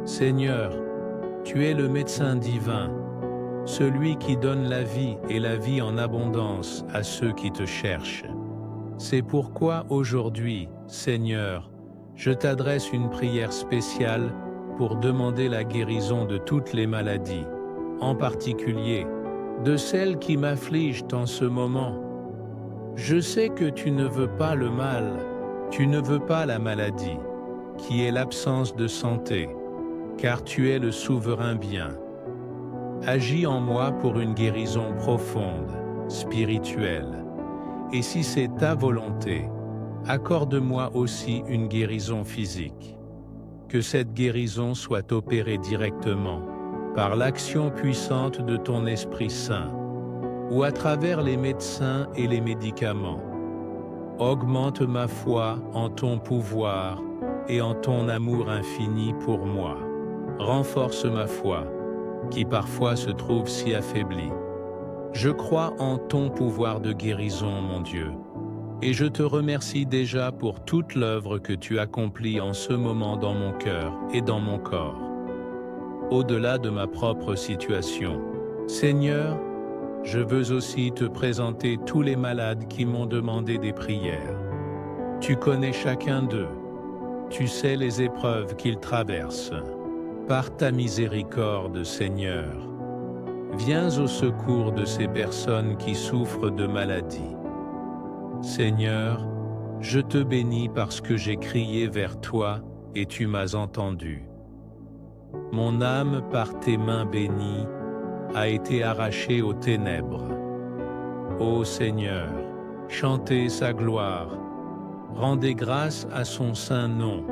Seigneur, tu es le médecin divin, celui qui donne la vie et la vie en abondance à ceux qui te cherchent. C'est pourquoi aujourd'hui, Seigneur, je t'adresse une prière spéciale pour demander la guérison de toutes les maladies, en particulier de celles qui m'affligent en ce moment. Je sais que tu ne veux pas le mal, tu ne veux pas la maladie, qui est l'absence de santé, car tu es le souverain bien. Agis en moi pour une guérison profonde, spirituelle. Et si c'est ta volonté, accorde-moi aussi une guérison physique. Que cette guérison soit opérée directement par l'action puissante de ton Esprit Saint ou à travers les médecins et les médicaments. Augmente ma foi en ton pouvoir et en ton amour infini pour moi. Renforce ma foi, qui parfois se trouve si affaiblie. Je crois en ton pouvoir de guérison, mon Dieu, et je te remercie déjà pour toute l'œuvre que tu accomplis en ce moment dans mon cœur et dans mon corps. Au-delà de ma propre situation, Seigneur, je veux aussi te présenter tous les malades qui m'ont demandé des prières. Tu connais chacun d'eux, tu sais les épreuves qu'ils traversent. Par ta miséricorde, Seigneur, viens au secours de ces personnes qui souffrent de maladies. Seigneur, je te bénis parce que j'ai crié vers toi et tu m'as entendu. Mon âme, par tes mains bénies, a été arrachée aux ténèbres. Ô Seigneur, chantez sa gloire, rendez grâce à son saint nom,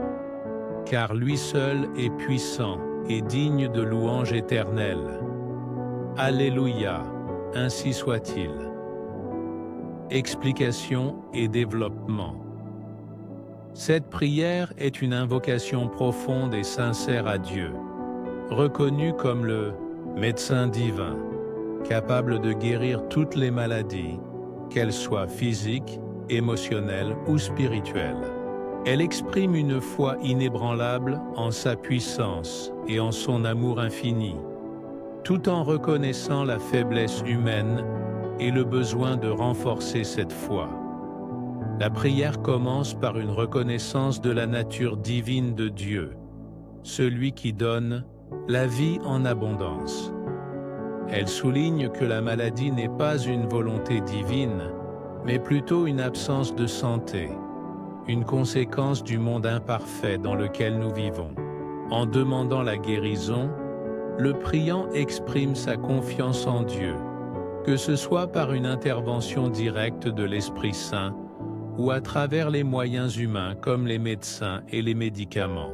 car lui seul est puissant et digne de louange éternelle. Alléluia, ainsi soit-il. Explication et développement. Cette prière est une invocation profonde et sincère à Dieu, reconnu comme le médecin divin, capable de guérir toutes les maladies, qu'elles soient physiques, émotionnelles ou spirituelles. Elle exprime une foi inébranlable en sa puissance et en son amour infini, tout en reconnaissant la faiblesse humaine et le besoin de renforcer cette foi. La prière commence par une reconnaissance de la nature divine de Dieu, celui qui donne la vie en abondance. Elle souligne que la maladie n'est pas une volonté divine, mais plutôt une absence de santé, une conséquence du monde imparfait dans lequel nous vivons. En demandant la guérison, le priant exprime sa confiance en Dieu, que ce soit par une intervention directe de l'Esprit Saint ou à travers les moyens humains comme les médecins et les médicaments.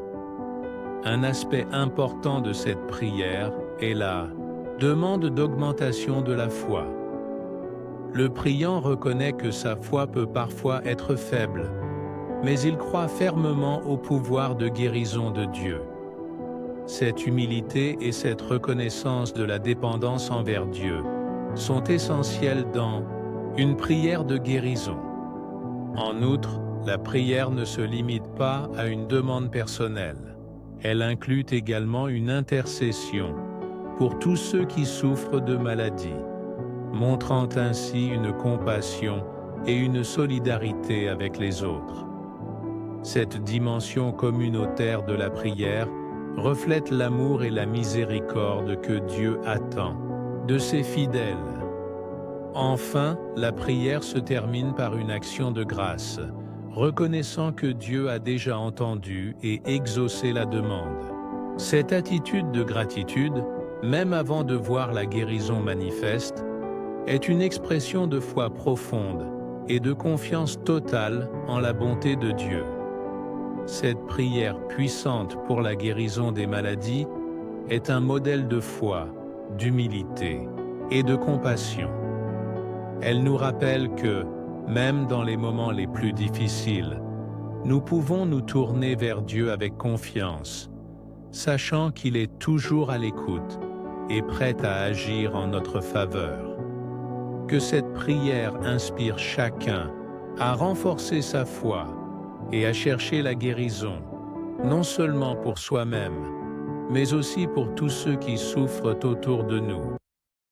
Un aspect important de cette prière est la demande d'augmentation de la foi. Le priant reconnaît que sa foi peut parfois être faible, mais il croit fermement au pouvoir de guérison de Dieu. Cette humilité et cette reconnaissance de la dépendance envers Dieu sont essentielles dans une prière de guérison. En outre, la prière ne se limite pas à une demande personnelle. Elle inclut également une intercession pour tous ceux qui souffrent de maladies, montrant ainsi une compassion et une solidarité avec les autres. Cette dimension communautaire de la prière reflète l'amour et la miséricorde que Dieu attend de ses fidèles. Enfin, la prière se termine par une action de grâce, reconnaissant que Dieu a déjà entendu et exaucé la demande. Cette attitude de gratitude, même avant de voir la guérison manifeste, est une expression de foi profonde et de confiance totale en la bonté de Dieu. Cette prière puissante pour la guérison des maladies est un modèle de foi, d'humilité et de compassion. Elle nous rappelle que, même dans les moments les plus difficiles, nous pouvons nous tourner vers Dieu avec confiance, sachant qu'il est toujours à l'écoute et prêt à agir en notre faveur. Que cette prière inspire chacun à renforcer sa foi et à chercher la guérison, non seulement pour soi-même, mais aussi pour tous ceux qui souffrent autour de nous.